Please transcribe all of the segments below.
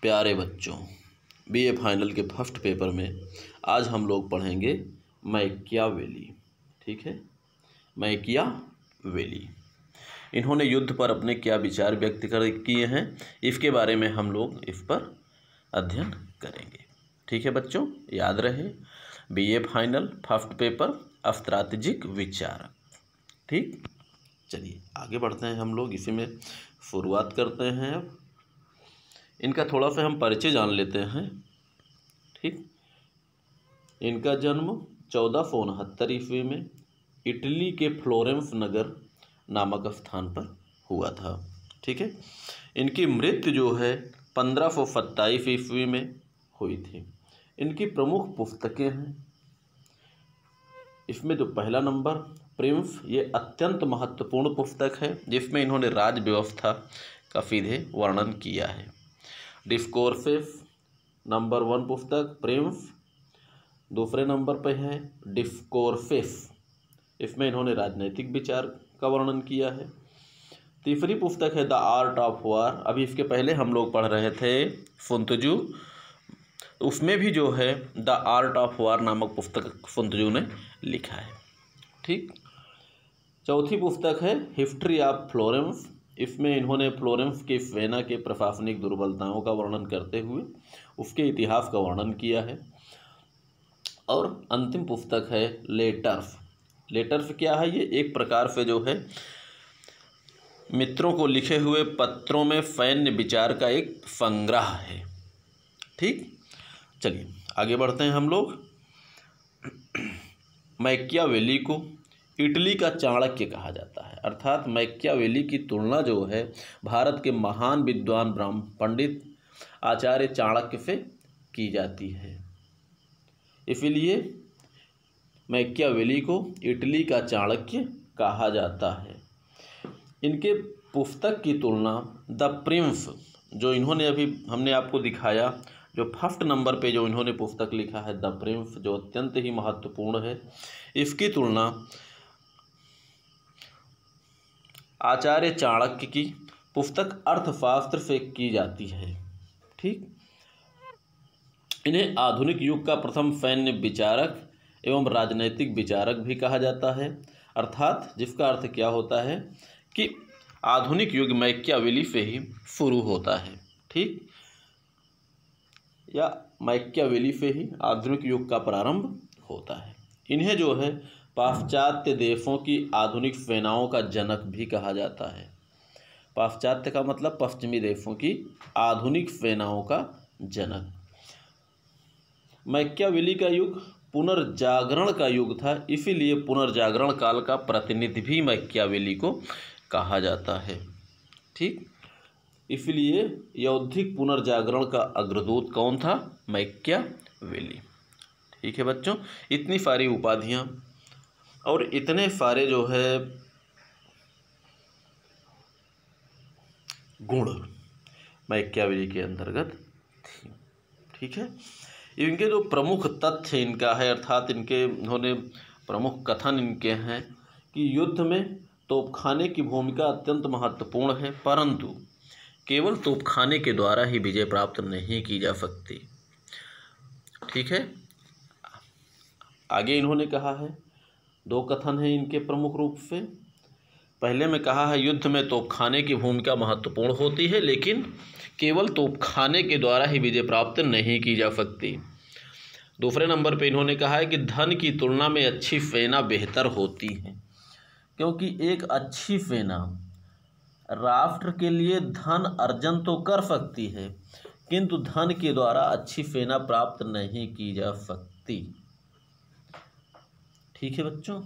प्यारे बच्चों, BA final के फर्स्ट पेपर में आज हम लोग पढ़ेंगे मैकियावेली। ठीक है, मैकियावेली इन्होंने युद्ध पर अपने क्या विचार व्यक्त किए हैं, इसके बारे में हम लोग इस पर अध्ययन करेंगे। ठीक है बच्चों, याद रहे BA final first paper strategic विचार। ठीक, चलिए आगे बढ़ते हैं हम लोग, इसी में शुरुआत करते हैं। अब इनका थोड़ा सा हम परिचय जान लेते हैं। ठीक, इनका जन्म 1469 ईस्वी में इटली के फ्लोरेंस नगर नामक स्थान पर हुआ था। ठीक है, इनकी मृत्यु जो है 1527 ईस्वी में हुई थी। इनकी प्रमुख पुस्तकें हैं, इसमें जो पहला नंबर प्रिंस, ये अत्यंत महत्वपूर्ण पुस्तक है जिसमें इन्होंने राज्य व्यवस्था का सीधे वर्णन किया है। डिस्कोर्सेस नंबर 1 पुस्तक प्रिंस, दूसरे नंबर पे है डिस्कोर्सेस, इसमें इन्होंने राजनीतिक विचार का वर्णन किया है। तीसरी पुस्तक है द आर्ट ऑफ वॉर, अभी इसके पहले हम लोग पढ़ रहे थे सुनतजू, उसमें भी जो है द आर्ट ऑफ वॉर नामक पुस्तक सुनतजू ने लिखा है। ठीक, चौथी पुस्तक है हिस्ट्री ऑफ फ्लोरेंस, इसमें इन्होंने फ्लोरेंस के सेना के प्रशासनिक दुर्बलताओं का वर्णन करते हुए उसके इतिहास का वर्णन किया है। और अंतिम पुस्तक है लेटर्स। लेटर्स क्या है? ये एक प्रकार से जो है मित्रों को लिखे हुए पत्रों में सैन्य विचार का एक संग्रह है। ठीक, चलिए आगे बढ़ते हैं हम लोग। मैकियावेली को इटली का चाणक्य कहा जाता है, अर्थात मैकियावेली की तुलना जो है भारत के महान विद्वान ब्राह्मण पंडित आचार्य चाणक्य से की जाती है। इसीलिए मैकियावेली को इटली का चाणक्य कहा जाता है। इनके पुस्तक की तुलना द प्रिंस, जो इन्होंने अभी हमने आपको दिखाया, जो फर्स्ट नंबर पे जो इन्होंने पुस्तक लिखा है द प्रिंस, जो अत्यंत ही महत्वपूर्ण है, इसकी तुलना आचार्य चाणक्य की पुस्तक अर्थशास्त्र से की जाती है। ठीक, इन्हें आधुनिक युग का प्रथम सैन्य विचारक एवं राजनैतिक विचारक भी कहा जाता है, अर्थात जिसका अर्थ क्या होता है कि आधुनिक युग मैकियावेली से ही शुरू होता है। ठीक, या मैकियावेली से ही आधुनिक युग का प्रारंभ होता है। इन्हें जो है पाश्चात्य देशों की आधुनिक सेनाओं का जनक भी कहा जाता है। पाश्चात्य का मतलब पश्चिमी देशों की आधुनिक सेनाओं का जनक। मैकियावेली का युग पुनर्जागरण का युग था, इसीलिए पुनर्जागरण काल का प्रतिनिधि भी मैकियावेली को कहा जाता है। ठीक, इसलिए यौद्धिक पुनर्जागरण का अग्रदूत कौन था? मैकियावेली। ठीक है बच्चों, इतनी सारी उपाधियां और इतने सारे जो है गुण मैकियावेली के अंतर्गत थी। ठीक है, इनके जो प्रमुख तथ्य इनका है, अर्थात इन्होंने प्रमुख कथन इनके हैं कि युद्ध में तोपखाने की भूमिका अत्यंत महत्वपूर्ण है, परंतु केवल तोपखाने के द्वारा ही विजय प्राप्त नहीं की जा सकती। ठीक है, आगे इन्होंने कहा है, दो कथन हैं इनके प्रमुख रूप से। पहले में कहा है युद्ध में तोपखाने की भूमिका महत्वपूर्ण होती है, लेकिन केवल तोपखाने के द्वारा ही विजय प्राप्त नहीं की जा सकती। दूसरे नंबर पे इन्होंने कहा है कि धन की तुलना में अच्छी सेना बेहतर होती है, क्योंकि एक अच्छी सेना राष्ट्र के लिए धन अर्जन तो कर सकती है, किंतु धन के द्वारा अच्छी सेना प्राप्त नहीं की जा सकती। ठीक है बच्चों,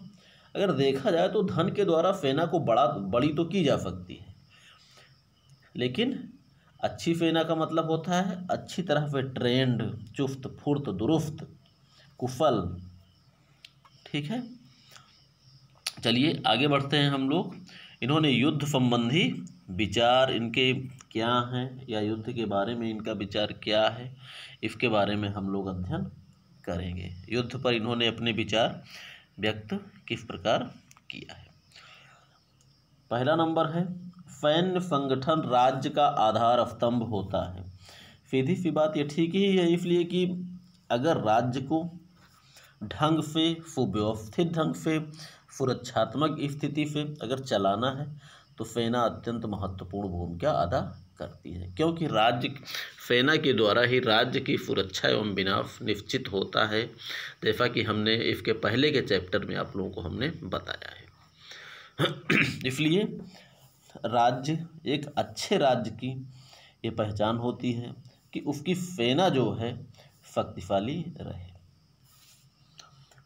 अगर देखा जाए तो धन के द्वारा सेना को बड़ी तो की जा सकती है, लेकिन अच्छी सेना का मतलब होता है अच्छी तरह से ट्रेंड, चुस्त फुर्त दुरुस्त कुशल। ठीक है, चलिए आगे बढ़ते हैं हम लोग। इन्होंने युद्ध संबंधी विचार इनके क्या हैं, या युद्ध के बारे में इनका विचार क्या है, इसके बारे में हम लोग अध्ययन करेंगे। युद्ध पर इन्होंने अपने विचार व्यक्त किस प्रकार किया है। पहला नंबर है सैन्य संगठन राज्य का आधार स्तंभ होता है। सीधी सी बात ये ठीक ही है, इसलिए कि अगर राज्य को ढंग से, सुव्यवस्थित ढंग से, सुरक्षात्मक स्थिति से अगर चलाना है तो सेना अत्यंत महत्वपूर्ण भूमिका अदा करती है, क्योंकि सेना के द्वारा ही राज्य की सुरक्षा एवं विनाश निश्चित होता है, जैसा कि हमने इसके पहले के चैप्टर में आप लोगों को हमने बताया है। इसलिए राज्य, एक अच्छे राज्य की ये पहचान होती है कि उसकी सेना जो है शक्तिशाली रहे।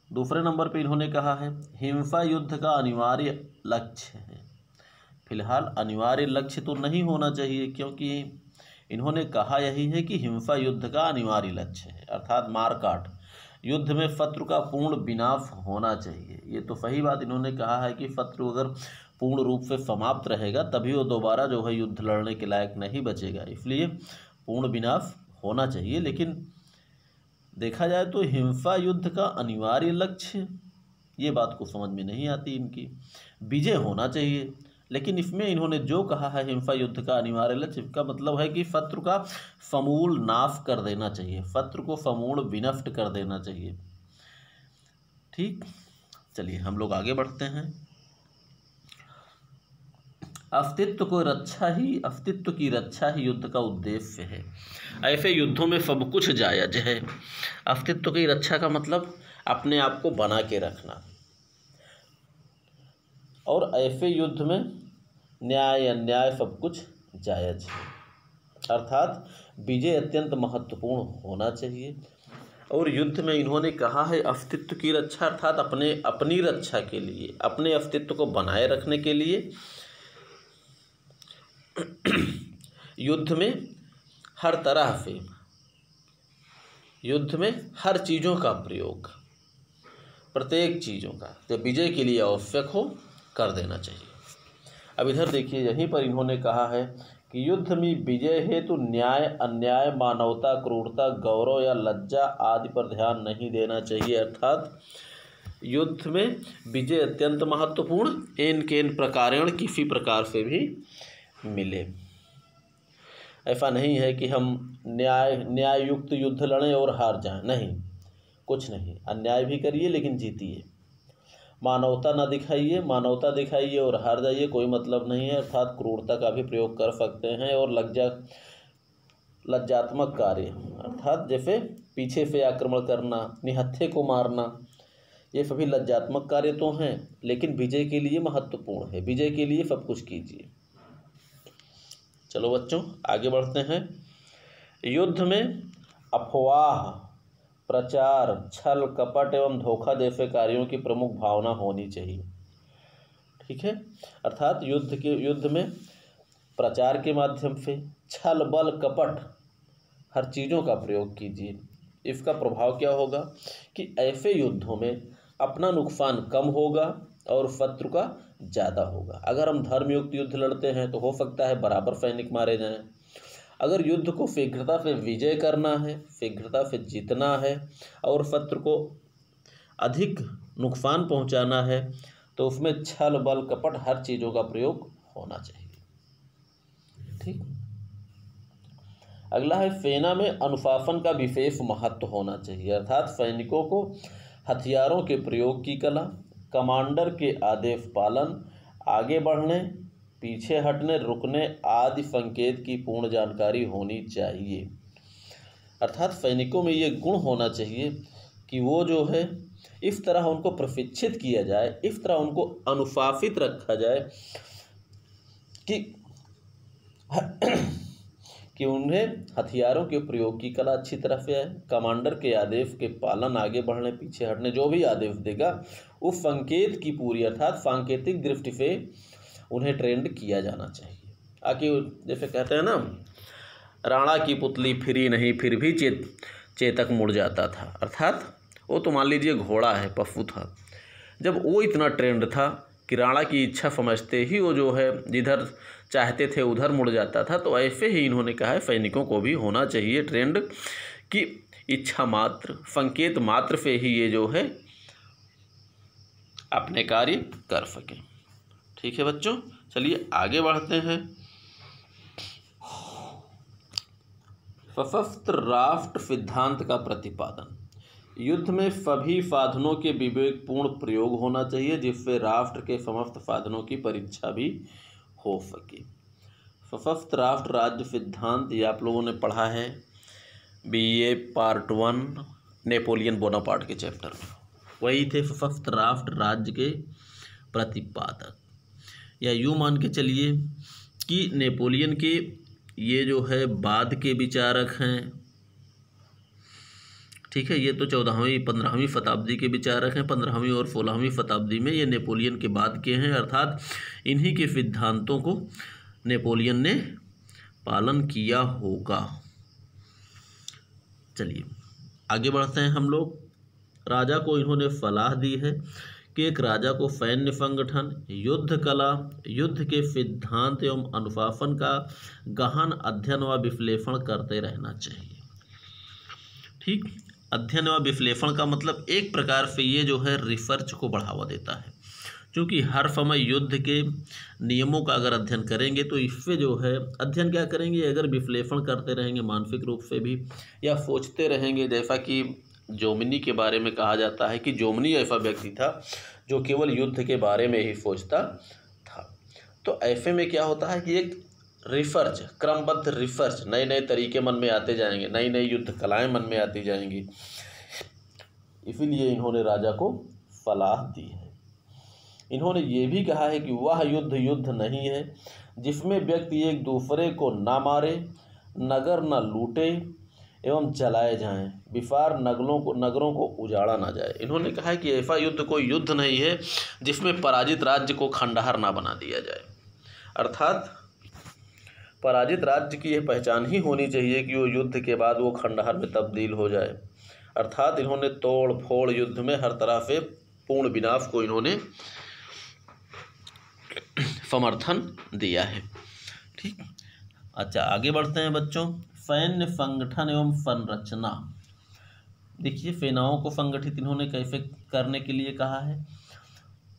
दूसरे नंबर पे इन्होंने कहा है हिंसा युद्ध का अनिवार्य लक्ष्य है। फिलहाल अनिवार्य लक्ष्य तो नहीं होना चाहिए, क्योंकि इन्होंने कहा यही है कि हिंसा युद्ध का अनिवार्य लक्ष्य है, अर्थात मारकाट युद्ध में शत्रु का पूर्ण विनाश होना चाहिए। ये तो सही बात इन्होंने कहा है कि शत्रु अगर पूर्ण रूप से समाप्त रहेगा तभी वो दोबारा जो है युद्ध लड़ने के लायक नहीं बचेगा, इसलिए पूर्ण विनाश होना चाहिए। लेकिन देखा जाए तो हिंसा युद्ध का अनिवार्य लक्ष्य, ये बात को समझ में नहीं आती इनकी। विजय होना चाहिए, लेकिन इसमें इन्होंने जो कहा है हिंसा युद्ध का अनिवार्य लक्ष्य, इसका मतलब है कि शत्रु का समूल नाश कर देना चाहिए, शत्रु को समूल विनष्ट कर देना चाहिए। ठीक, चलिए हम लोग आगे बढ़ते हैं। अस्तित्व की रक्षा ही युद्ध का उद्देश्य है। ऐसे युद्धों में सब कुछ जायज है। अस्तित्व की रक्षा का मतलब अपने आप को बना के रखना, और ऐसे युद्ध में न्याय अन्याय सब कुछ जायज है, अर्थात विजय अत्यंत महत्वपूर्ण होना चाहिए। और युद्ध में इन्होंने कहा है अस्तित्व की रक्षा, अर्थात अपनी रक्षा के लिए, अपने अस्तित्व को बनाए रखने के लिए युद्ध में हर तरह से, युद्ध में हर चीज़ों का प्रयोग, प्रत्येक चीज़ों का जो विजय के लिए आवश्यक हो कर देना चाहिए। अब इधर देखिए, यहीं पर इन्होंने कहा है कि युद्ध में विजय हेतु न्याय अन्याय, मानवता, क्रूरता, गौरव या लज्जा आदि पर ध्यान नहीं देना चाहिए, अर्थात युद्ध में विजय अत्यंत महत्वपूर्ण, एन केन प्रकारेण किसी प्रकार से भी मिले। ऐसा नहीं है कि हम न्याय युक्त युद्ध लड़ें और हार जाएं, नहीं, कुछ नहीं, अन्याय भी करिए लेकिन जीतिए। मानवता ना दिखाइए, मानवता दिखाइए और हार जाइए, कोई मतलब नहीं है, अर्थात क्रूरता का भी प्रयोग कर सकते हैं। और लज्जात्मक कार्य, अर्थात जैसे पीछे से आक्रमण करना, निहत्थे को मारना, ये सभी लज्जात्मक कार्य तो हैं, लेकिन विजय के लिए महत्वपूर्ण है, विजय के लिए सब कुछ कीजिए। चलो बच्चों आगे बढ़ते हैं। युद्ध में अफवाह, प्रचार, छल, कपट एवं धोखा जैसे कार्यों की प्रमुख भावना होनी चाहिए। ठीक है, अर्थात युद्ध में प्रचार के माध्यम से छल, बल, कपट हर चीज़ों का प्रयोग कीजिए। इसका प्रभाव क्या होगा कि ऐसे युद्धों में अपना नुकसान कम होगा और शत्रु का ज़्यादा होगा। अगर हम धर्मयुक्त युद्ध लड़ते हैं तो हो सकता है बराबर सैनिक मारे जाएं। अगर युद्ध को शीघ्रता से विजय करना है, शीघ्रता से जीतना है और शत्रु को अधिक नुकसान पहुंचाना है, तो उसमें छल, बल, कपट हर चीज़ों का प्रयोग होना चाहिए। ठीक, अगला है सेना में अनुशासन का विशेष महत्व होना चाहिए, अर्थात सैनिकों को हथियारों के प्रयोग की कला, कमांडर के आदेश पालन, आगे बढ़ने, पीछे हटने, रुकने आदि संकेत की पूर्ण जानकारी होनी चाहिए। अर्थात सैनिकों में ये गुण होना चाहिए कि वो जो है इस तरह उनको प्रशिक्षित किया जाए, इस तरह उनको अनुशासित रखा जाए कि उन्हें हथियारों के प्रयोग की कला अच्छी तरह से आए, कमांडर के आदेश के पालन, आगे बढ़ने, पीछे हटने, जो भी आदेश देगा उस संकेत की पूरी, अर्थात सांकेतिक दृष्टि से उन्हें ट्रेंड किया जाना चाहिए। आकि जैसे कहते हैं ना, राणा की पुतली फिरी नहीं फिर भी चेतक मुड़ जाता था, अर्थात वो तो मान लीजिए घोड़ा है, पशु था, जब वो इतना ट्रेंड था कि राणा की इच्छा समझते ही वो जो है जिधर चाहते थे उधर मुड़ जाता था, तो ऐसे ही इन्होंने कहा है सैनिकों को भी होना चाहिए ट्रेंड कि इच्छा मात्र, संकेत मात्र से ही ये जो है अपने कार्य कर सकें। ठीक है बच्चों, चलिए आगे बढ़ते हैं। फफफ्त राफ्ट सिद्धांत का प्रतिपादन। युद्ध में सभी साधनों के विवेकपूर्ण प्रयोग होना चाहिए जिससे राष्ट्र के समस्त साधनों की परीक्षा भी हो सके। सशस्त्र राष्ट्र राज्य सिद्धांत ये आप लोगों ने पढ़ा है BA पार्ट 1 नेपोलियन बोनापार्ट के चैप्टर में। वही थे सशस्त्र राष्ट्र राज्य के प्रतिपादक, या यूँ मान के चलिए कि नेपोलियन के ये जो है बाद के विचारक हैं, ठीक है। ये तो 14वीं 15वीं शताब्दी के विचारक हैं, 15वीं और 16वीं शताब्दी में ये नेपोलियन के बाद के हैं, अर्थात इन्हीं के सिद्धांतों को नेपोलियन ने पालन किया होगा। चलिए आगे बढ़ते हैं हम लोग। राजा को इन्होंने सलाह दी है कि एक राजा को सैन्य संगठन, युद्ध कला, युद्ध के सिद्धांत एवं अनुशासन का गहन अध्ययन व विश्लेषण करते रहना चाहिए। ठीक, अध्ययन व विश्लेषण का मतलब एक प्रकार से ये जो है रिसर्च को बढ़ावा देता है, क्योंकि हर समय युद्ध के नियमों का अगर अध्ययन करेंगे तो इससे जो है अध्ययन क्या करेंगे, अगर विश्लेषण करते रहेंगे मानसिक रूप से भी या सोचते रहेंगे, जैसा कि जोमिनी के बारे में कहा जाता है कि जोमिनी ऐसा व्यक्ति था जो केवल युद्ध के बारे में ही सोचता था। तो ऐसे में क्या होता है कि एक रिसर्च, क्रमबद्ध रिसर्च, नए नए तरीके मन में आते जाएंगे, नई नई युद्ध कलाएं मन में आती जाएंगी। इसीलिए इन्होंने राजा को सलाह दी है। इन्होंने ये भी कहा है कि वह युद्ध युद्ध नहीं है जिसमें व्यक्ति एक दूसरे को ना मारे, नगर न लूटे एवं जलाए जाएं, विशाल नगरों को उजाड़ा ना जाए। इन्होंने कहा है कि ऐसा युद्ध कोई युद्ध नहीं है जिसमें पराजित राज्य को खंडहर ना बना दिया जाए। अर्थात पराजित राज्य की यह पहचान ही होनी चाहिए कि वो युद्ध के बाद वो खंडहर में तब्दील हो जाए। अर्थात इन्होंने तोड़ फोड़ युद्ध में हर तरह से पूर्ण विनाश को इन्होंने समर्थन दिया है। ठीक, अच्छा आगे बढ़ते हैं बच्चों। सैन्य संगठन एवं संरचना। देखिए सेनाओं को संगठित इन्होंने कैसे करने के लिए कहा है।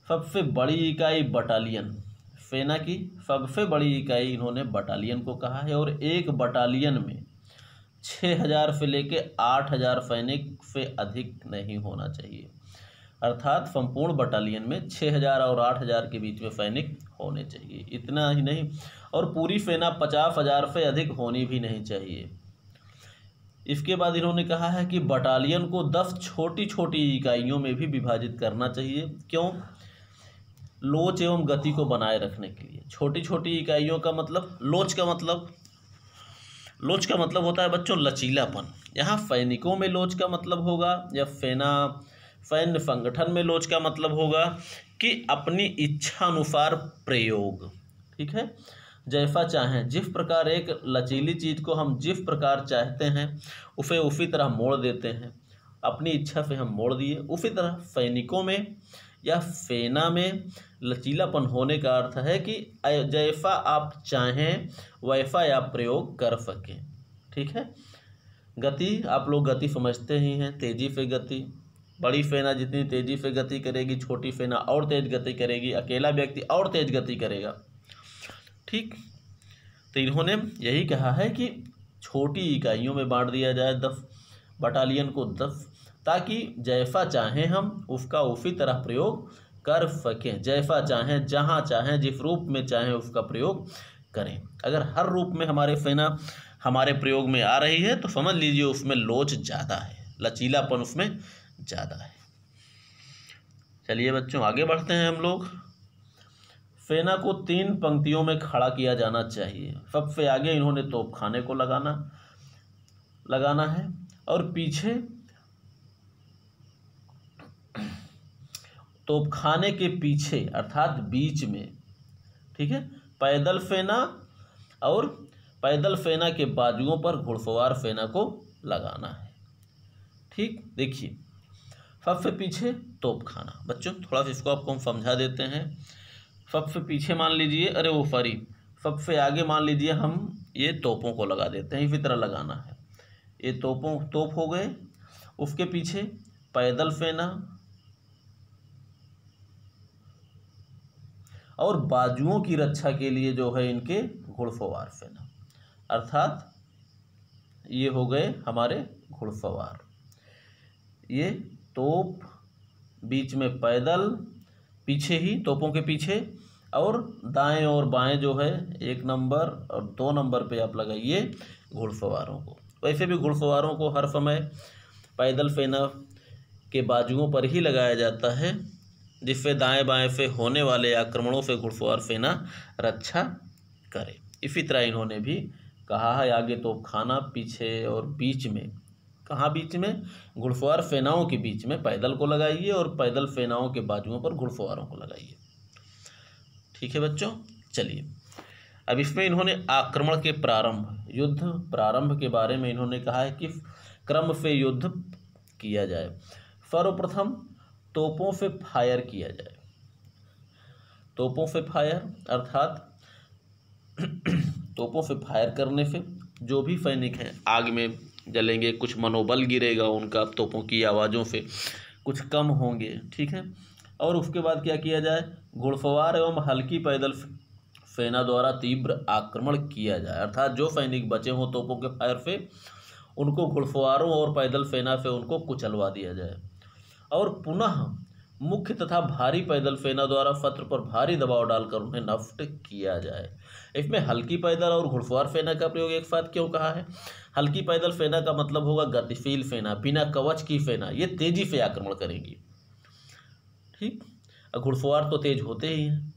सबसे बड़ी इकाई बटालियन, सेना की सबसे बड़ी इकाई इन्होंने बटालियन को कहा है, और एक बटालियन में 6000 से लेके 8000 सैनिक से अधिक नहीं होना चाहिए। अर्थात संपूर्ण बटालियन में 6000 और 8000 के बीच में सैनिक होने चाहिए। इतना ही नहीं, और पूरी सेना 50,000 से अधिक होनी भी नहीं चाहिए। इसके बाद इन्होंने कहा है कि बटालियन को 10 छोटी छोटी इकाइयों में भी विभाजित करना चाहिए। क्यों? लोच एवं गति को बनाए रखने के लिए। छोटी छोटी इकाइयों का मतलब, लोच का मतलब होता है बच्चों लचीलापन। यहाँ सैनिकों में लोच का मतलब होगा, या सैन्य संगठन में लोच का मतलब होगा कि अपनी इच्छा अनुसार प्रयोग। ठीक है, जैसा चाहें, जिस प्रकार एक लचीली चीज़ को हम जिस प्रकार चाहते हैं उसे उसी तरह मोड़ देते हैं, अपनी इच्छा से हम मोड़ दिए। उसी तरह सैनिकों में या सेना में लचीलापन होने का अर्थ है कि जैसा आप चाहें वैसा आप प्रयोग कर सकें। ठीक है, गति, आप लोग गति समझते ही हैं, तेजी से गति। बड़ी सेना जितनी तेजी से गति करेगी, छोटी सेना और तेज गति करेगी, अकेला व्यक्ति और तेज गति करेगा। ठीक, तो इन्होंने यही कहा है कि छोटी इकाइयों में बांट दिया जाए 10 बटालियन को 10, ताकि जैसा चाहें हम उसका उसी तरह प्रयोग कर सकें, जैसा चाहें, जहां चाहें, जिस रूप में चाहें उसका प्रयोग करें। अगर हर रूप में हमारे सेना हमारे प्रयोग में आ रही है तो समझ लीजिए उसमें लोच ज़्यादा है, लचीलापन उसमें ज़्यादा है। चलिए बच्चों आगे बढ़ते हैं हम लोग। सेना को 3 पंक्तियों में खड़ा किया जाना चाहिए। सबसे आगे इन्होंने तोपखाने को लगाना है, और पीछे तोपखाने के पीछे अर्थात बीच में, ठीक है, पैदल सेना, और पैदल सेना के बाजुओं पर घुड़सवार सेना को लगाना है। ठीक, देखिए सबसे पीछे तोपखाना। बच्चों थोड़ा सा इसको आपको हम समझा देते हैं। सबसे पीछे मान लीजिए, सबसे आगे मान लीजिए हम ये तोपों को लगा देते हैं, इसी तरह लगाना है। ये तोप हो गए, उसके पीछे पैदल सेना, और बाजुओं की रक्षा के लिए जो है इनके घुड़सवार सेना। अर्थात ये हो गए हमारे घुड़सवार। ये तोप, बीच में पैदल, पीछे ही तोपों के पीछे, और दाएं और बाएं जो है 1 नंबर और 2 नंबर पे आप लगाइए घुड़सवारों को। वैसे भी घुड़सवारों को हर समय पैदल फेना के बाजुओं पर ही लगाया जाता है, जिससे दाएं बाएं से होने वाले आक्रमणों से घुड़सवार सेना रक्षा करे। इसी तरह इन्होंने भी कहा है, आगे तोपखाना, पीछे और बीच में। कहाँ बीच में? घुड़सवार सेनाओं के बीच में पैदल को लगाइए और पैदल सेनाओं के बाजुओं पर घुड़सवारों को लगाइए। ठीक है बच्चों, चलिए अब इसमें इन्होंने आक्रमण के प्रारंभ, युद्ध प्रारंभ के बारे में इन्होंने कहा है कि क्रम से युद्ध किया जाए। सर्वप्रथम तोपों से फायर किया जाए। तोपों से फायर अर्थात तोपों से फायर करने से जो भी सैनिक हैं आग में जलेंगे, कुछ मनोबल गिरेगा उनका, तोपों की आवाज़ों से कुछ कम होंगे। ठीक है, और उसके बाद क्या किया जाए? घुड़सवार एवं हल्की पैदल सेना द्वारा तीव्र आक्रमण किया जाए, अर्थात जो सैनिक बचे हों तोपों के फायर से उनको घुड़सवारों और पैदल सेना से उनको कुचलवा दिया जाए, और पुनः मुख्य तथा भारी पैदल सेना द्वारा शत्रु पर भारी दबाव डालकर उन्हें नष्ट किया जाए। इसमें हल्की पैदल और घुड़सवार सेना का प्रयोग एक साथ क्यों कहा है? हल्की पैदल सेना का मतलब होगा गतिशील सेना, बिना कवच की सेना, ये तेजी से आक्रमण करेंगी। ठीक, घुड़सवार तो तेज होते ही हैं।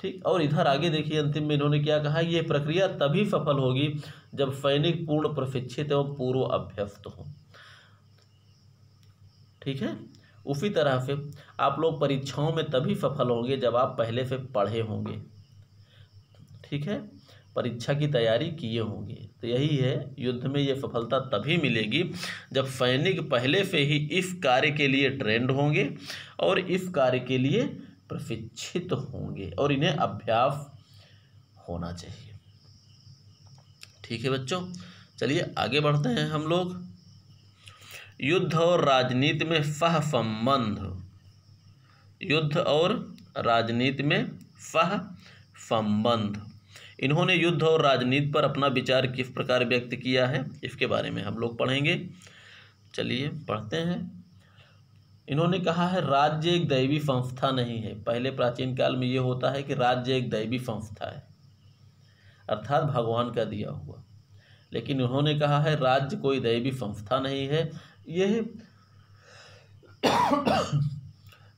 ठीक, और इधर आगे देखिए अंतिम में इन्होंने क्या कहा? यह प्रक्रिया तभी सफल होगी जब सैनिक पूर्ण प्रशिक्षित एवं पूर्व अभ्यस्त हो। ठीक है, उसी तरह से आप लोग परीक्षाओं में तभी सफल होंगे जब आप पहले से पढ़े होंगे। ठीक है, परीक्षा की तैयारी किए होंगे। तो यही है, युद्ध में ये सफलता तभी मिलेगी जब सैनिक पहले से ही इस कार्य के लिए ट्रेंड होंगे और इस कार्य के लिए प्रशिक्षित होंगे और इन्हें अभ्यास होना चाहिए। ठीक है बच्चों, चलिए आगे बढ़ते हैं हम लोग। युद्ध और राजनीति में सहसंबंध। युद्ध और राजनीति में सहसंबंध। इन्होंने युद्ध और राजनीति पर अपना विचार किस प्रकार व्यक्त किया है, इसके बारे में हम लोग पढ़ेंगे। चलिए पढ़ते हैं। इन्होंने कहा है, राज्य एक दैवी संस्था नहीं है। पहले प्राचीन काल में ये होता है कि राज्य एक दैवी संस्था है, अर्थात भगवान का दिया हुआ। लेकिन उन्होंने कहा है राज्य कोई दैवी संस्था नहीं है, यह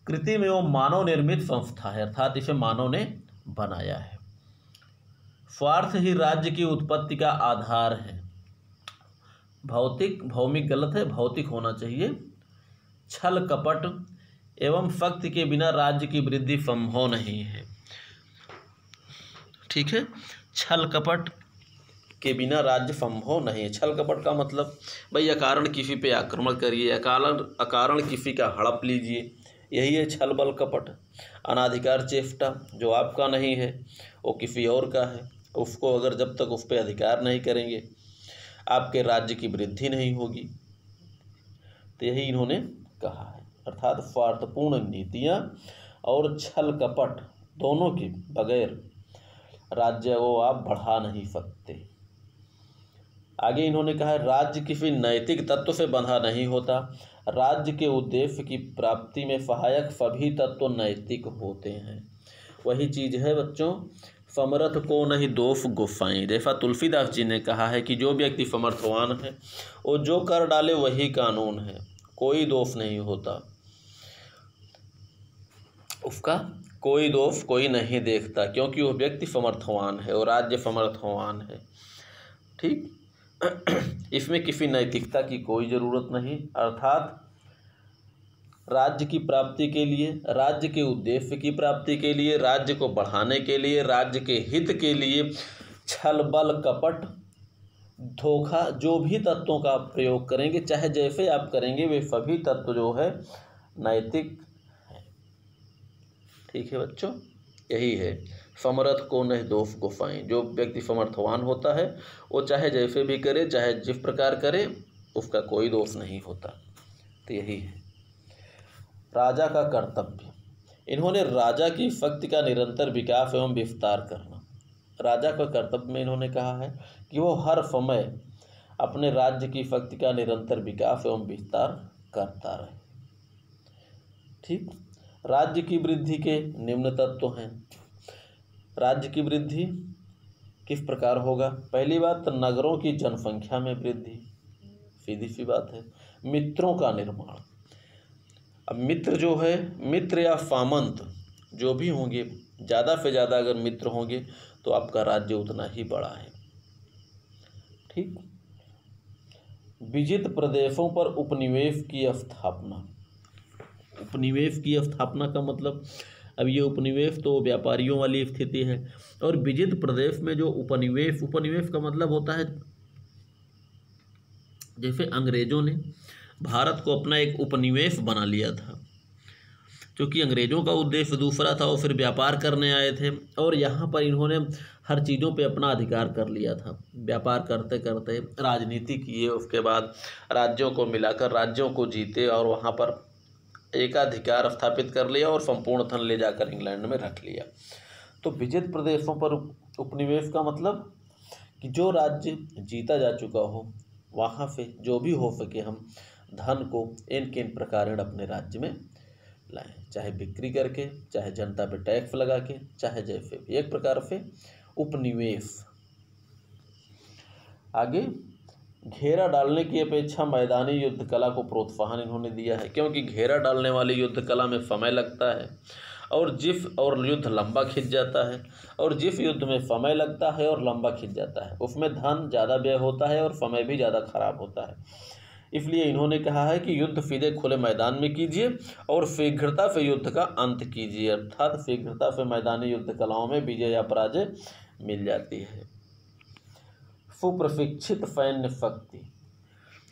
कृत्रिम एवं मानव निर्मित संस्था है, अर्थात इसे मानव ने बनाया है। स्वार्थ ही राज्य की उत्पत्ति का आधार है। भौमिक गलत है, भौतिक होना चाहिए। छल कपट एवं शक्ति के बिना राज्य की वृद्धि संभव नहीं है। ठीक है, छल कपट के बिना राज्य संभव नहीं है। छल कपट का मतलब भाई अकारण किसी पे आक्रमण करिए, अकारण किसी का हड़प लीजिए, यही है छल बल कपट। अनाधिकार चेष्टा, जो आपका नहीं है वो किसी और का है, उसको अगर जब तक उस पर अधिकार नहीं करेंगे आपके राज्य की वृद्धि नहीं होगी। तो यही इन्होंने कहा है, अर्थात स्वार्थपूर्ण नीतियाँ और छल कपट दोनों के बगैर राज्य को आप बढ़ा नहीं सकते। आगे इन्होंने कहा है, राज्य किसी नैतिक तत्व से बंधा नहीं होता। राज्य के उद्देश्य की प्राप्ति में सहायक सभी तत्व नैतिक होते हैं। वही चीज़ है बच्चों, समर्थ को नहीं दोष गोसाई। जैसा तुलसीदास जी ने कहा है कि जो व्यक्ति समर्थवान है वो जो कर डाले वही कानून है, कोई दोष नहीं होता, उसका कोई दोष कोई नहीं देखता, क्योंकि वो व्यक्ति समर्थवान है और राज्य समर्थवान है। ठीक, इसमें किसी नैतिकता की कोई ज़रूरत नहीं, अर्थात राज्य की प्राप्ति के लिए, राज्य के उद्देश्य की प्राप्ति के लिए, राज्य को बढ़ाने के लिए, राज्य के हित के लिए छल बल कपट धोखा जो भी तत्वों का आप प्रयोग करेंगे, चाहे जैसे आप करेंगे, वे सभी तत्व जो है नैतिक है। ठीक है बच्चों, यही है, समर्थ को नहीं दोष गोसाई। जो व्यक्ति समर्थवान होता है वो चाहे जैसे भी करे, चाहे जिस प्रकार करे, उसका कोई दोष नहीं होता। तो यही है राजा का कर्तव्य। इन्होंने राजा की शक्ति का निरंतर विकास एवं विस्तार करना, राजा का कर्तव्य में इन्होंने कहा है कि वो हर समय अपने राज्य की शक्ति का निरंतर विकास एवं विस्तार करता रहे। ठीक। राज्य की वृद्धि के निम्न तत्व हैं। राज्य की वृद्धि किस प्रकार होगा? पहली बात, नगरों की जनसंख्या में वृद्धि, सीधी सी बात है। मित्रों का निर्माण। अब मित्र जो है, मित्र या सामंत जो भी होंगे, ज़्यादा से ज़्यादा अगर मित्र होंगे तो आपका राज्य उतना ही बड़ा है। ठीक। विजित प्रदेशों पर उपनिवेश की स्थापना। उपनिवेश की स्थापना का मतलब, अब ये उपनिवेश तो व्यापारियों वाली स्थिति है, और विजित प्रदेश में जो उपनिवेश, उपनिवेश का मतलब होता है जैसे अंग्रेजों ने भारत को अपना एक उपनिवेश बना लिया था, क्योंकि अंग्रेजों का उद्देश्य दूसरा था, वो फिर व्यापार करने आए थे और यहाँ पर इन्होंने हर चीज़ों पे अपना अधिकार कर लिया था। व्यापार करते करते राजनीति किए, उसके बाद राज्यों को मिलाकर राज्यों को जीते और वहाँ पर एकाधिकार स्थापित कर लिया और संपूर्ण धन ले जाकर इंग्लैंड में रख लिया। तो विजित प्रदेशों पर उपनिवेश का मतलब कि जो राज्य जीता जा चुका हो वहाँ से जो भी हो सके हम धन को इन किन प्रकार अपने राज्य में लाएं, चाहे बिक्री करके, चाहे जनता पे टैक्स लगा के, चाहे जैसे भी, एक प्रकार से उपनिवेश। आगे, घेरा डालने की अपेक्षा मैदानी युद्ध कला को प्रोत्साहन इन्होंने दिया है, क्योंकि घेरा डालने वाली युद्ध कला में समय लगता है और युद्ध लंबा खिंच जाता है, और जिस युद्ध में समय लगता है और लंबा खिंच जाता है उसमें धन ज़्यादा व्यय होता है और समय भी ज़्यादा खराब होता है। इसलिए इन्होंने कहा है कि युद्ध सीधे खुले मैदान में कीजिए और शीघ्रता से युद्ध का अंत कीजिए, अर्थात शीघ्रता से मैदानी युद्ध कलाओं में विजय या पराजय मिल जाती है। सुप्रशिक्षित सैन्य शक्ति,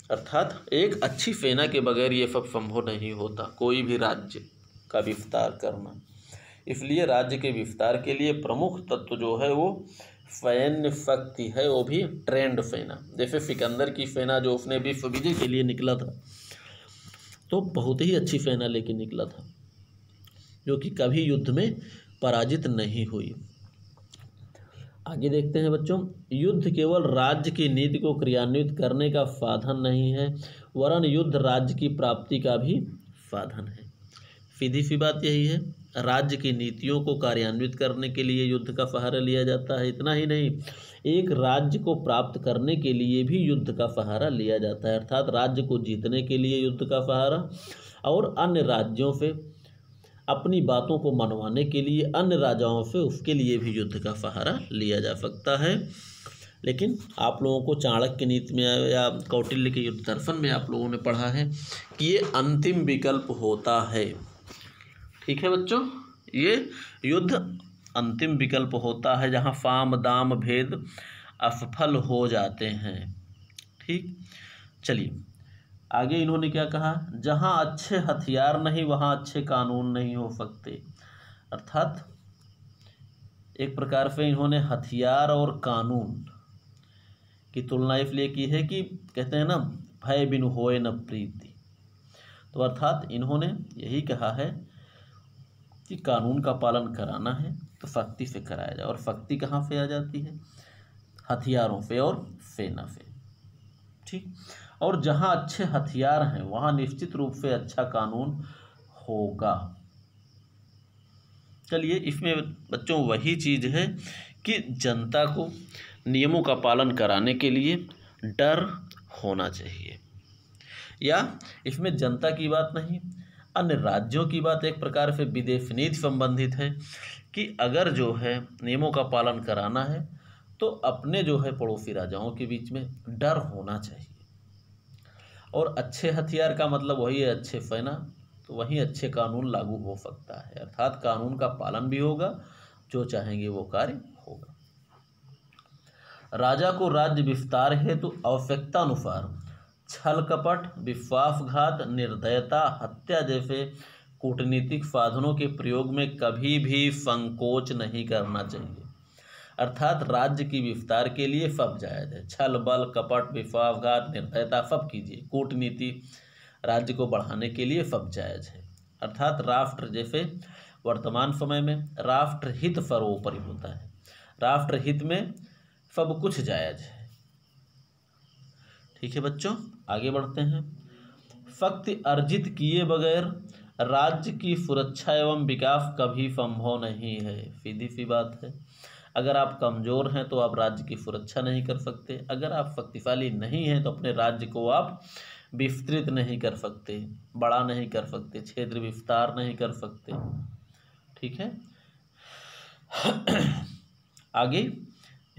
अर्थात एक अच्छी सेना के बगैर ये सब संभव नहीं होता, कोई भी राज्य का विस्तार करना। इसलिए राज्य के विस्तार के लिए प्रमुख तत्व जो है वो सैन्य शक्ति है, वो भी ट्रेंड सेना। जैसे सिकंदर की सेना जो उसने विश्व विजय के लिए निकला था तो बहुत ही अच्छी सेना लेके निकला था, जो कि कभी युद्ध में पराजित नहीं हुई। आगे देखते हैं बच्चों, युद्ध केवल राज्य की नीति को क्रियान्वित करने का साधन नहीं है, वरन युद्ध राज्य की प्राप्ति का भी साधन है। सीधी सी बात यही है, राज्य की नीतियों को कार्यान्वित करने के लिए युद्ध का सहारा लिया जाता है। इतना ही नहीं, एक राज्य को प्राप्त करने के लिए भी युद्ध का सहारा लिया जाता है, अर्थात राज्य को जीतने के लिए युद्ध का सहारा, और अन्य राज्यों से अपनी बातों को मनवाने के लिए अन्य राजाओं से उसके लिए भी युद्ध का सहारा लिया जा सकता है। लेकिन आप लोगों को चाणक्य नीति में या कौटिल्य के युद्ध दर्शन में आप लोगों ने पढ़ा है कि ये अंतिम विकल्प होता है। ठीक है बच्चों, ये युद्ध अंतिम विकल्प होता है जहाँ साम दाम भेद असफल हो जाते हैं। ठीक, चलिए आगे इन्होंने क्या कहा, जहाँ अच्छे हथियार नहीं वहाँ अच्छे कानून नहीं हो सकते। अर्थात एक प्रकार से इन्होंने हथियार और कानून की तुलना इसलिए की है कि कहते हैं ना, भय बिनु होए न प्रीति। तो अर्थात इन्होंने यही कहा है कि कानून का पालन कराना है तो सख्ती से कराया जाए, और सख्ती कहाँ से आ जाती है? हथियारों से और सेना से। ठीक, और जहाँ अच्छे हथियार हैं वहाँ निश्चित रूप से अच्छा कानून होगा। चलिए, इसमें बच्चों वही चीज़ है कि जनता को नियमों का पालन कराने के लिए डर होना चाहिए, या इसमें जनता की बात नहीं, अन्य राज्यों की बात एक प्रकार से विदेश नीति संबंधित है कि अगर जो है नियमों का पालन कराना है तो अपने जो है पड़ोसी राजाओं के बीच में डर होना चाहिए। और अच्छे हथियार का मतलब वही है अच्छे सेना, तो वहीं अच्छे कानून लागू हो सकता है, अर्थात कानून का पालन भी होगा, जो चाहेंगे वो कार्य होगा। राजा को राज्य विस्तार हेतु आवश्यकता अनुसार छल कपट, विश्वासघात, निर्दयता, हत्या जैसे कूटनीतिक साधनों के प्रयोग में कभी भी संकोच नहीं करना चाहिए। अर्थात राज्य की विस्तार के लिए सब जायज़ है, छल बल कपट विश्वासघात निर्दयता सब कीजिए, कूटनीति राज्य को बढ़ाने के लिए सब जायज़ है। अर्थात राष्ट्र, जैसे वर्तमान समय में राष्ट्र हित सर्वोपरि होता है, राष्ट्र हित में सब कुछ जायज़ है। ठीक है बच्चों, आगे बढ़ते हैं। शक्ति अर्जित किए बगैर राज्य की सुरक्षा एवं विकास कभी संभव नहीं है। सीधी सी बात है, अगर आप कमज़ोर हैं तो आप राज्य की सुरक्षा नहीं कर सकते। अगर आप शक्तिशाली नहीं हैं तो अपने राज्य को आप विस्तृत नहीं कर सकते, बड़ा नहीं कर सकते, क्षेत्र विस्तार नहीं कर सकते। ठीक है। आगे,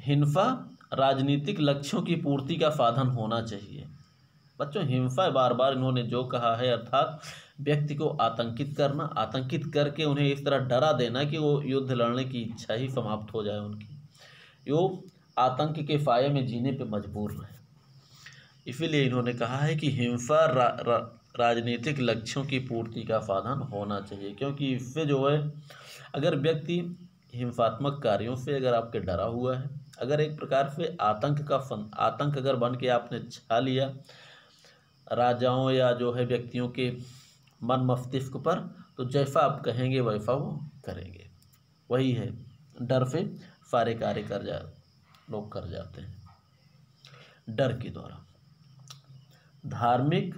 हिंसा राजनीतिक लक्ष्यों की पूर्ति का साधन होना चाहिए। बच्चों, हिंसा बार बार इन्होंने जो कहा है, अर्थात व्यक्ति को आतंकित करना, आतंकित करके उन्हें इस तरह डरा देना कि वो युद्ध लड़ने की इच्छा ही समाप्त हो जाए उनकी, वो आतंक के साये में जीने पे मजबूर रहे। इसीलिए इन्होंने कहा है कि हिंसा राजनीतिक लक्ष्यों की पूर्ति का साधन होना चाहिए, क्योंकि इससे जो है, अगर व्यक्ति हिंसात्मक कार्यों से अगर आपके डरा हुआ है, अगर एक प्रकार से आतंक अगर बन के आपने छा लिया राजाओं या जो है व्यक्तियों के मन मस्तिष्क पर, तो जैसा आप कहेंगे वैसा वो करेंगे। वही है, डर से सारे कार्य लोग कर जाते हैं, डर के द्वारा। धार्मिक,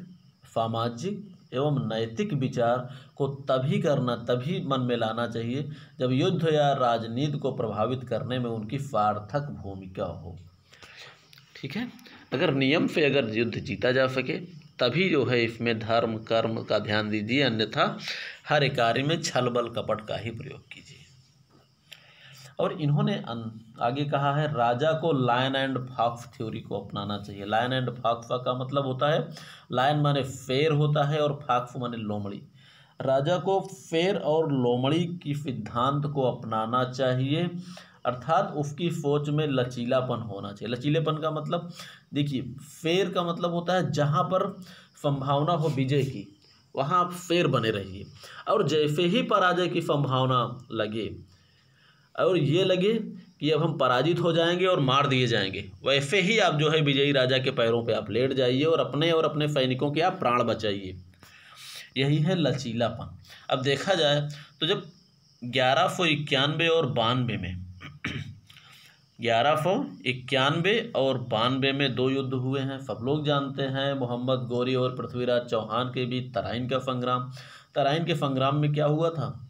सामाजिक एवं नैतिक विचार को तभी मन में लाना चाहिए जब युद्ध या राजनीति को प्रभावित करने में उनकी सार्थक भूमिका हो। ठीक है। अगर नियम से अगर युद्ध जीता जा सके तभी जो है इसमें धर्म कर्म का ध्यान दीजिए, अन्यथा हर कार्य में छल बल कपट का ही प्रयोग कीजिए। और इन्होंने आगे कहा है, राजा को लायन एंड फॉक्स थ्योरी को अपनाना चाहिए। लायन एंड फॉक्स का मतलब होता है, लायन माने शेर होता है और फॉक्स माने लोमड़ी। राजा को शेर और लोमड़ी की सिद्धांत को अपनाना चाहिए, अर्थात उसकी सोच में लचीलापन होना चाहिए। लचीलेपन का मतलब देखिए, शेर का मतलब होता है जहाँ पर संभावना हो विजय की, वहाँ आप शेर बने रहिए, और जैसे ही पराजय की संभावना लगे और ये लगे कि अब हम पराजित हो जाएंगे और मार दिए जाएंगे, वैसे ही आप जो है विजयी राजा के पैरों पे आप लेट जाइए और अपने सैनिकों के आप प्राण बचाइए। यही है लचीलापन। अब देखा जाए तो जब 1191 और 92 में 1191 और 92 में 2 युद्ध हुए हैं, सब लोग जानते हैं। मोहम्मद गोरी और पृथ्वीराज चौहान के बीच तराइन का संग्राम। तराइन के संग्राम में क्या हुआ था,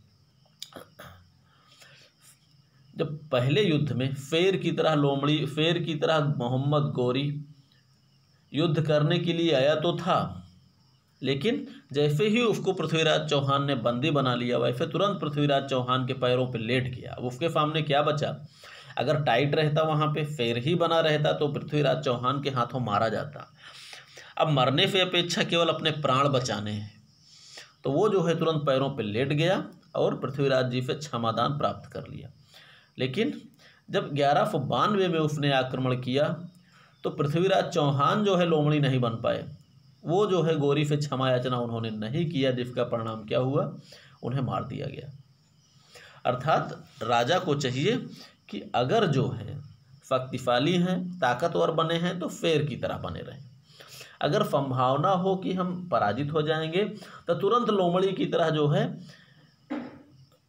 जब पहले युद्ध में शेर की तरह मोहम्मद गोरी युद्ध करने के लिए आया तो था, लेकिन जैसे ही उसको पृथ्वीराज चौहान ने बंदी बना लिया, वैसे तुरंत पृथ्वीराज चौहान के पैरों पे लेट गया। अब उसके सामने क्या बचा, अगर टाइट रहता, वहाँ पे शेर ही बना रहता तो पृथ्वीराज चौहान के हाथों मारा जाता। अब मरने से अपेक्षा केवल अपने प्राण बचाने हैं, तो वो जो है तुरंत पैरों पे लेट गया और पृथ्वीराज जी से क्षमादान प्राप्त कर लिया। लेकिन जब 1192 में उसने आक्रमण किया तो पृथ्वीराज चौहान जो है लोमड़ी नहीं बन पाए, वो जो है गोरी से क्षमा याचना उन्होंने नहीं किया, जिसका परिणाम क्या हुआ, उन्हें मार दिया गया। अर्थात राजा को चाहिए कि अगर जो है शक्तिशाली हैं, ताकतवर बने हैं, तो शेर की तरह बने रहें। अगर संभावना हो कि हम पराजित हो जाएंगे तो तुरंत लोमड़ी की तरह जो है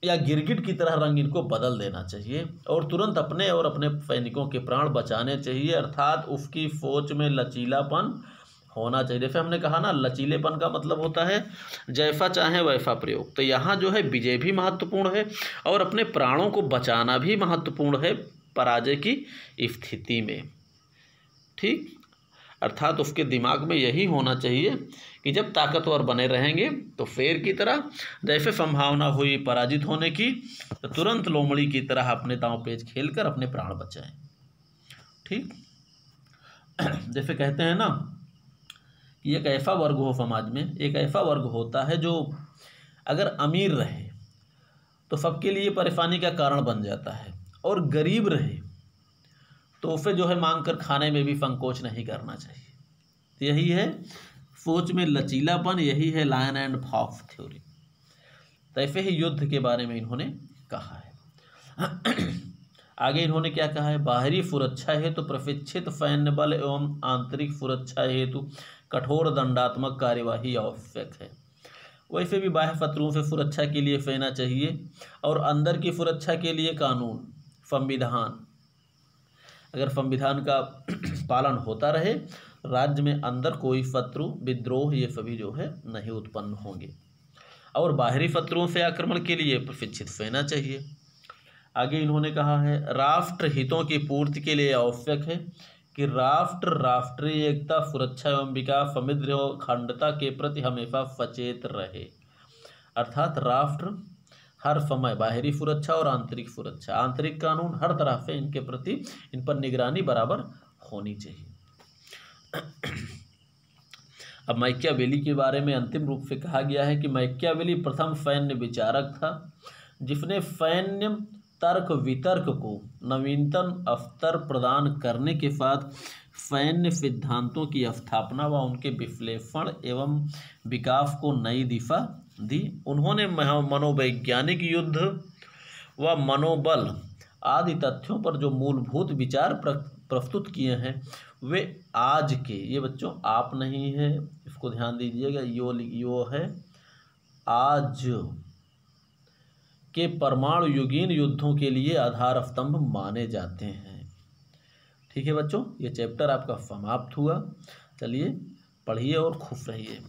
या गिरगिट की तरह रंग इनको बदल देना चाहिए और तुरंत अपने और अपने सैनिकों के प्राण बचाने चाहिए। अर्थात उसकी सोच में लचीलापन होना चाहिए। जैसे हमने कहा ना, लचीलेपन का मतलब होता है जैसा चाहे वैसा प्रयोग। तो यहाँ जो है विजय भी महत्वपूर्ण है और अपने प्राणों को बचाना भी महत्वपूर्ण है पराजय की स्थिति में। ठीक, अर्थात उसके दिमाग में यही होना चाहिए कि जब ताकतवर बने रहेंगे तो शेर की तरह, जैसे संभावना हुई पराजित होने की तो तुरंत लोमड़ी की तरह अपने दांव पेच खेलकर अपने प्राण बचाएं। ठीक, जैसे कहते हैं ना कि एक ऐसा वर्ग हो समाज में, एक ऐसा वर्ग होता है जो अगर अमीर रहे तो सबके लिए परेशानी का कारण बन जाता है, और गरीब रहे तो उसे जो है मांग कर खाने में भी संकोच नहीं करना चाहिए। तो यही है सोच में लचीलापन, यही है लायन एंड फॉक्स थ्योरी। तो ऐसे ही युद्ध के बारे में इन्होंने कहा है। आगे इन्होंने क्या कहा है, बाहरी सुरक्षा हेतु तो प्रशिक्षित सैन्य बल एवं आंतरिक सुरक्षा हेतु कठोर दंडात्मक कार्यवाही आवश्यक है। वैसे भी बाह्य शत्रुओं से सुरक्षा के लिए सेना चाहिए और अंदर की सुरक्षा के लिए कानून, संविधान। अगर संविधान का पालन होता रहे राज्य में अंदर कोई शत्रु विद्रोह ये सभी जो है नहीं उत्पन्न होंगे। और बाहरी शत्रुओं से आक्रमण के लिए प्रशिक्षित सेना चाहिए। आगे इन्होंने कहा है राष्ट्र हितों की पूर्ति के लिए आवश्यक है कि राष्ट्र राष्ट्रीय एकता, सुरक्षा एवं विकास, समृद्धि और अखंडता के प्रति हमेशा सचेत रहे। अर्थात राष्ट्र हर समय बाहरी सुरक्षा और आंतरिक सुरक्षा, आंतरिक कानून, हर तरह से इनके प्रति इन पर निगरानी बराबर होनी चाहिए। अब मैकियावेली के बारे में अंतिम रूप से कहा गया है कि मैकियावेली प्रथम सैन्य विचारक था जिसने सैन्य तर्क वितर्क को नवीनतम स्तर प्रदान करने के साथ सैन्य सिद्धांतों की स्थापना व उनके विश्लेषण एवं विकास को नई दिशा दी। उन्होंने मनोवैज्ञानिक युद्ध व मनोबल आदि तथ्यों पर जो मूलभूत विचार प्रस्तुत किए हैं वे आज के, ये बच्चों आप नहीं है, इसको ध्यान दीजिएगा, यो है आज के परमाणु युगीन युद्धों के लिए आधार स्तंभ माने जाते हैं। ठीक है बच्चों, ये चैप्टर आपका समाप्त हुआ। चलिए पढ़िए और खुश रहिए।